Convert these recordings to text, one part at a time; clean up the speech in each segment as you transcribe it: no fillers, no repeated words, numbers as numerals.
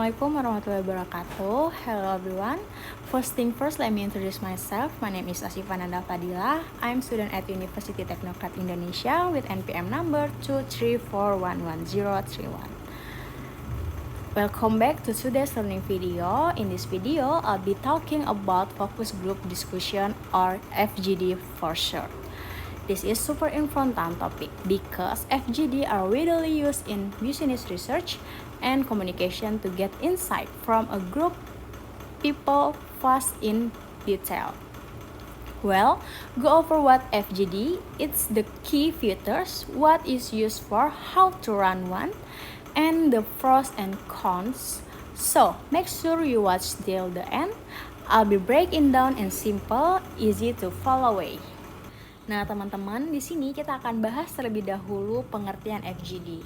Assalamualaikum warahmatullahi wabarakatuh. Hello everyone. First thing first, let me introduce myself. My name is Asifa Nanda Fadila. I'm student at University Technocrat Indonesia with NPM number 234111031. Welcome back to today's learning video. In this video, I'll be talking about focus group discussion or FGD for short. This is super important topic because FGD are widely used in business research and communication to get insight from a group people fast in detail. Well, go over what FGD, it's the key features, what is used for, how to run one, and the pros and cons. So, make sure you watch till the end. I'll be breaking down in simple, easy to follow way. Nah, teman-teman, di sini kita akan bahas terlebih dahulu pengertian FGD.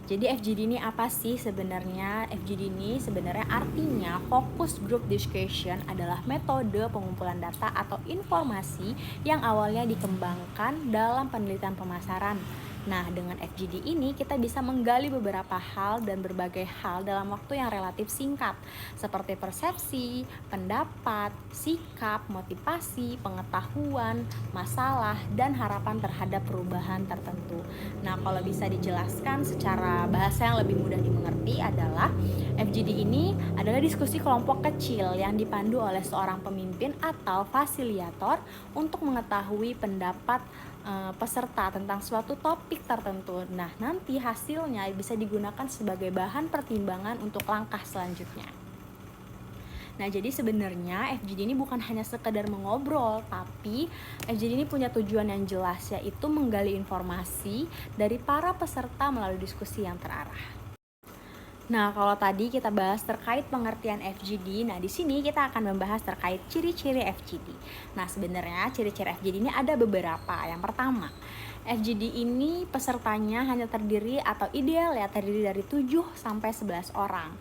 Jadi FGD ini apa sih sebenarnya? FGD ini sebenarnya artinya Focus Group Discussion adalah metode pengumpulan data atau informasi yang awalnya dikembangkan dalam penelitian pemasaran. Nah, dengan FGD ini kita bisa menggali beberapa hal dan berbagai hal dalam waktu yang relatif singkat, seperti persepsi, pendapat, sikap, motivasi, pengetahuan, masalah, dan harapan terhadap perubahan tertentu. Nah, kalau bisa dijelaskan secara bahasa yang lebih mudah dimengerti adalah FGD ini adalah diskusi kelompok kecil yang dipandu oleh seorang pemimpin atau fasilitator untuk mengetahui pendapat peserta tentang suatu topik tertentu. Nah, nanti hasilnya bisa digunakan sebagai bahan pertimbangan untuk langkah selanjutnya. Nah, jadi sebenarnya FGD ini bukan hanya sekedar mengobrol, tapi FGD ini punya tujuan yang jelas, yaitu menggali informasi dari para peserta melalui diskusi yang terarah. Nah, kalau tadi kita bahas terkait pengertian FGD, nah di sini kita akan membahas terkait ciri-ciri FGD. Nah, sebenarnya ciri-ciri FGD ini ada beberapa. Yang pertama, FGD ini pesertanya hanya terdiri atau ideal terdiri dari 7 sampai 11 orang.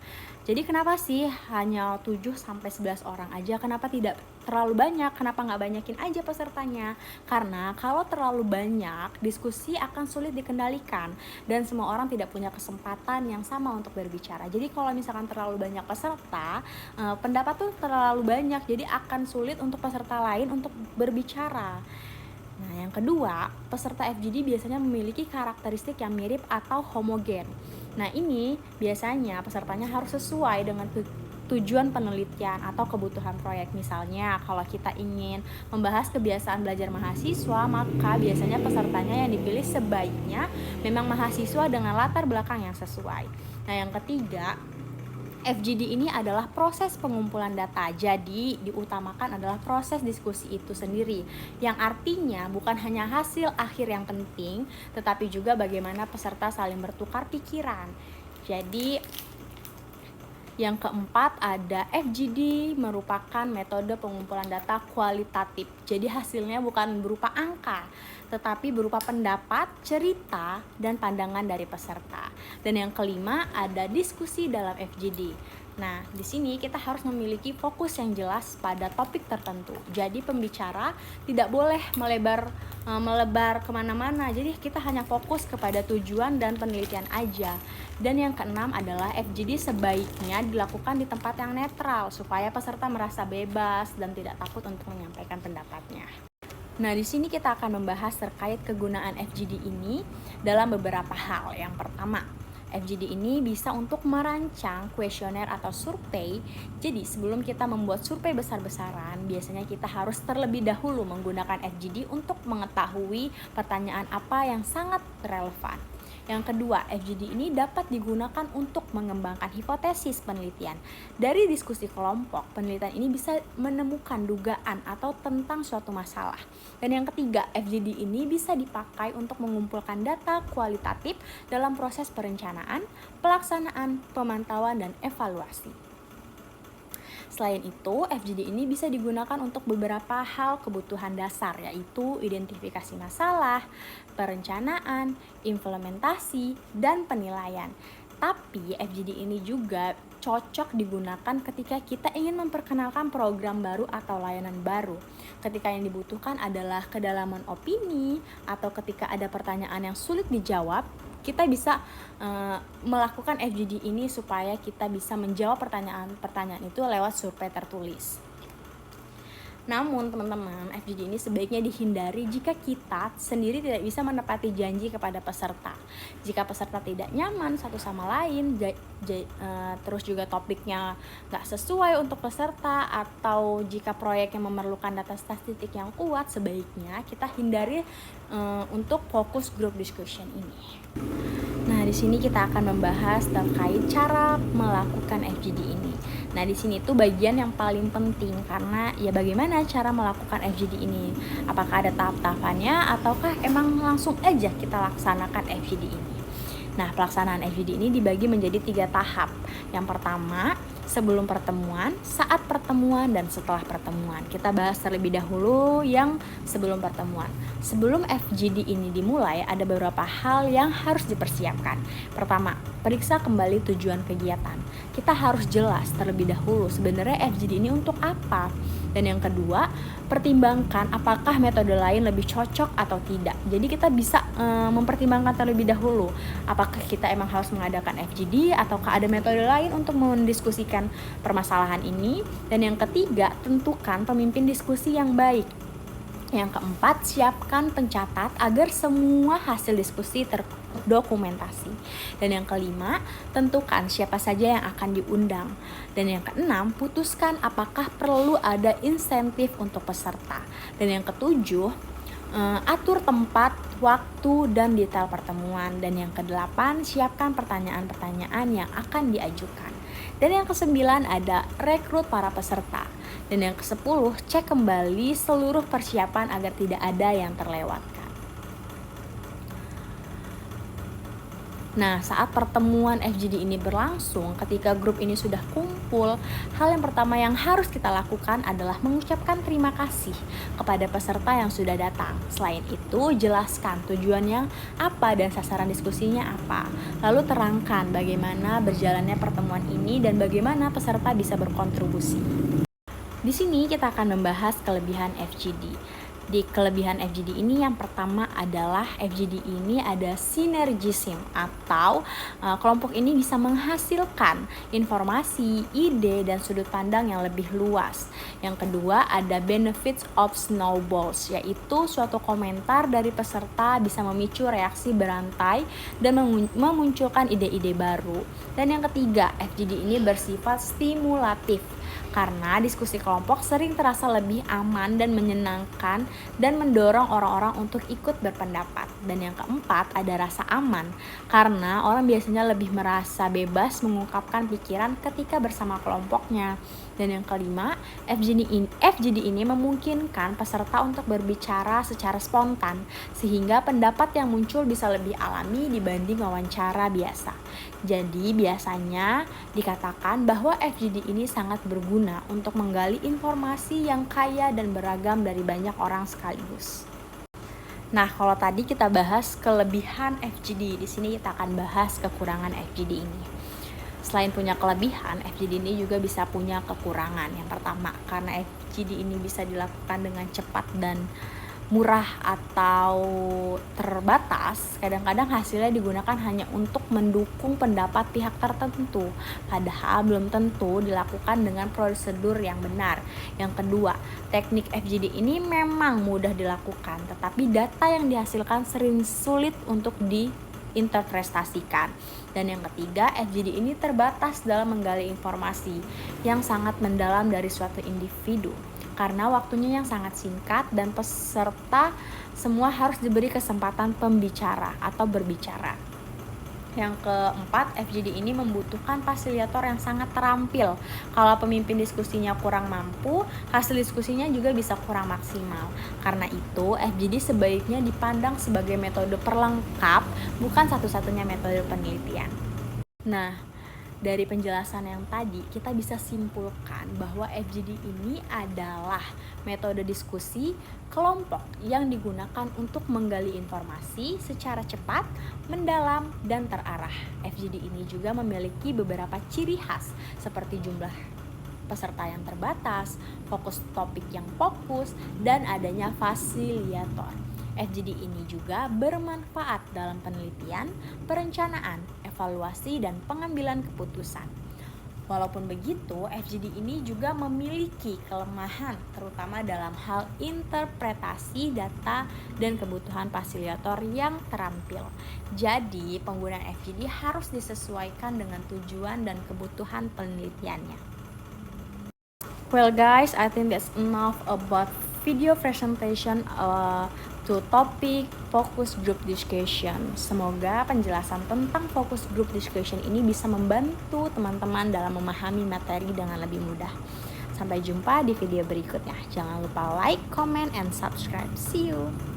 Jadi kenapa sih hanya 7 sampai 11 orang aja? Kenapa tidak terlalu banyak? Kenapa nggak banyakin aja pesertanya? Karena kalau terlalu banyak, diskusi akan sulit dikendalikan dan semua orang tidak punya kesempatan yang sama untuk berbicara. Jadi kalau misalkan terlalu banyak peserta, pendapat tuh terlalu banyak, jadi akan sulit untuk peserta lain untuk berbicara. Nah, yang kedua, peserta FGD biasanya memiliki karakteristik yang mirip atau homogen. Nah, ini biasanya pesertanya harus sesuai dengan tujuan penelitian atau kebutuhan proyek. Misalnya, kalau kita ingin membahas kebiasaan belajar mahasiswa, maka biasanya pesertanya yang dipilih sebaiknya memang mahasiswa dengan latar belakang yang sesuai. Nah, yang ketiga, FGD ini adalah proses pengumpulan data, jadi diutamakan adalah proses diskusi itu sendiri, yang artinya bukan hanya hasil akhir yang penting, tetapi juga bagaimana peserta saling bertukar pikiran. Jadi yang keempat ada FGD merupakan metode pengumpulan data kualitatif. Jadi hasilnya bukan berupa angka, tetapi berupa pendapat, cerita, dan pandangan dari peserta. Dan yang kelima ada diskusi dalam FGD. Nah, di sini kita harus memiliki fokus yang jelas pada topik tertentu. Jadi pembicara tidak boleh melebar kemana-mana. Jadi kita hanya fokus kepada tujuan dan penelitian aja. Dan yang keenam adalah FGD sebaiknya dilakukan di tempat yang netral supaya peserta merasa bebas dan tidak takut untuk menyampaikan pendapatnya. Nah, di sini kita akan membahas terkait kegunaan FGD ini dalam beberapa hal. Yang pertama, FGD ini bisa untuk merancang kuesioner atau survei. Jadi sebelum kita membuat survei besar-besaran, biasanya kita harus terlebih dahulu menggunakan FGD untuk mengetahui pertanyaan apa yang sangat relevan. Yang kedua, FGD ini dapat digunakan untuk mengembangkan hipotesis penelitian. Dari diskusi kelompok, penelitian ini bisa menemukan dugaan atau tentang suatu masalah. Dan yang ketiga, FGD ini bisa dipakai untuk mengumpulkan data kualitatif dalam proses perencanaan, pelaksanaan, pemantauan, dan evaluasi. Selain itu, FGD ini bisa digunakan untuk beberapa hal kebutuhan dasar, yaitu identifikasi masalah, perencanaan, implementasi, dan penilaian. Tapi FGD ini juga cocok digunakan ketika kita ingin memperkenalkan program baru atau layanan baru. Ketika yang dibutuhkan adalah kedalaman opini, atau ketika ada pertanyaan yang sulit dijawab, kita bisa melakukan FGD ini supaya kita bisa menjawab pertanyaan-pertanyaan itu lewat survei tertulis. Namun teman-teman, FGD ini sebaiknya dihindari jika kita sendiri tidak bisa menepati janji kepada peserta. Jika peserta tidak nyaman satu sama lain, terus juga topiknya nggak sesuai untuk peserta, atau jika proyek yang memerlukan data statistik yang kuat, sebaiknya kita hindari untuk fokus group discussion ini. Nah, di sini kita akan membahas terkait cara melakukan FGD ini. Nah, di sini tuh bagian yang paling penting karena ya bagaimana cara melakukan FGD ini? Apakah ada tahap-tahapannya ataukah emang langsung aja kita laksanakan FGD ini? Nah, pelaksanaan FGD ini dibagi menjadi 3 tahap. Yang pertama, sebelum pertemuan, saat pertemuan, dan setelah pertemuan. Kita bahas terlebih dahulu yang sebelum pertemuan. Sebelum FGD ini dimulai, ada beberapa hal yang harus dipersiapkan. Pertama, periksa kembali tujuan kegiatan. Kita harus jelas terlebih dahulu sebenarnya FGD ini untuk apa. Dan yang kedua, pertimbangkan apakah metode lain lebih cocok atau tidak. Jadi kita bisa mempertimbangkan terlebih dahulu apakah kita emang harus mengadakan FGD ataukah ada metode lain untuk mendiskusikan permasalahan ini. Dan yang ketiga, tentukan pemimpin diskusi yang baik. Yang keempat, siapkan pencatat agar semua hasil diskusi terdokumentasi. Dan yang kelima, tentukan siapa saja yang akan diundang. Dan yang keenam, putuskan apakah perlu ada insentif untuk peserta. Dan yang ketujuh, atur tempat, waktu, dan detail pertemuan. Dan yang kedelapan, siapkan pertanyaan-pertanyaan yang akan diajukan. Dan yang kesembilan, ada rekrut para peserta. Dan yang ke-10, cek kembali seluruh persiapan agar tidak ada yang terlewatkan. Nah, saat pertemuan FGD ini berlangsung, ketika grup ini sudah kumpul, hal yang pertama yang harus kita lakukan adalah mengucapkan terima kasih kepada peserta yang sudah datang. Selain itu, jelaskan tujuannya apa dan sasaran diskusinya apa. Lalu terangkan bagaimana berjalannya pertemuan ini dan bagaimana peserta bisa berkontribusi. Di sini kita akan membahas kelebihan FGD. Di kelebihan FGD ini yang pertama adalah FGD ini ada sinergism atau kelompok ini bisa menghasilkan informasi, ide, dan sudut pandang yang lebih luas. Yang kedua ada benefits of snowballs, yaitu suatu komentar dari peserta bisa memicu reaksi berantai dan memunculkan ide-ide baru. Dan yang ketiga, FGD ini bersifat stimulatif karena diskusi kelompok sering terasa lebih aman dan menyenangkan dan mendorong orang-orang untuk ikut berpendapat. Dan yang keempat, ada rasa aman karena orang biasanya lebih merasa bebas mengungkapkan pikiran ketika bersama kelompoknya. Dan yang kelima, FGD ini memungkinkan peserta untuk berbicara secara spontan sehingga pendapat yang muncul bisa lebih alami dibanding wawancara biasa. Jadi biasanya dikatakan bahwa FGD ini sangat berguna untuk menggali informasi yang kaya dan beragam dari banyak orang sekaligus. Nah, kalau tadi kita bahas kelebihan FGD, di sini kita akan bahas kekurangan FGD ini. Selain punya kelebihan, FGD ini juga bisa punya kekurangan. Yang pertama, karena FGD ini bisa dilakukan dengan cepat dan murah atau terbatas, kadang-kadang hasilnya digunakan hanya untuk mendukung pendapat pihak tertentu, padahal belum tentu dilakukan dengan prosedur yang benar. Yang kedua, teknik FGD ini memang mudah dilakukan, tetapi data yang dihasilkan sering sulit untuk diinterpretasikan. Dan yang ketiga, FGD ini terbatas dalam menggali informasi yang sangat mendalam dari suatu individu karena waktunya yang sangat singkat dan peserta semua harus diberi kesempatan pembicara atau berbicara. Yang keempat, FGD ini membutuhkan fasilitator yang sangat terampil. Kalau pemimpin diskusinya kurang mampu, hasil diskusinya juga bisa kurang maksimal. Karena itu, FGD sebaiknya dipandang sebagai metode perlengkap, bukan satu-satunya metode penelitian. Nah, dari penjelasan yang tadi, kita bisa simpulkan bahwa FGD ini adalah metode diskusi kelompok yang digunakan untuk menggali informasi secara cepat, mendalam, dan terarah. FGD ini juga memiliki beberapa ciri khas seperti jumlah peserta yang terbatas, fokus topik yang fokus, dan adanya fasilitator. FGD ini juga bermanfaat dalam penelitian, perencanaan, evaluasi, dan pengambilan keputusan. Walaupun begitu, FGD ini juga memiliki kelemahan, terutama dalam hal interpretasi data dan kebutuhan fasilitator yang terampil. Jadi, penggunaan FGD harus disesuaikan dengan tujuan dan kebutuhan penelitiannya. Well guys, I think that's enough about video presentation to topic focus group discussion. Semoga penjelasan tentang focus group discussion ini bisa membantu teman-teman dalam memahami materi dengan lebih mudah. Sampai jumpa di video berikutnya. Jangan lupa like, comment, and subscribe. See you!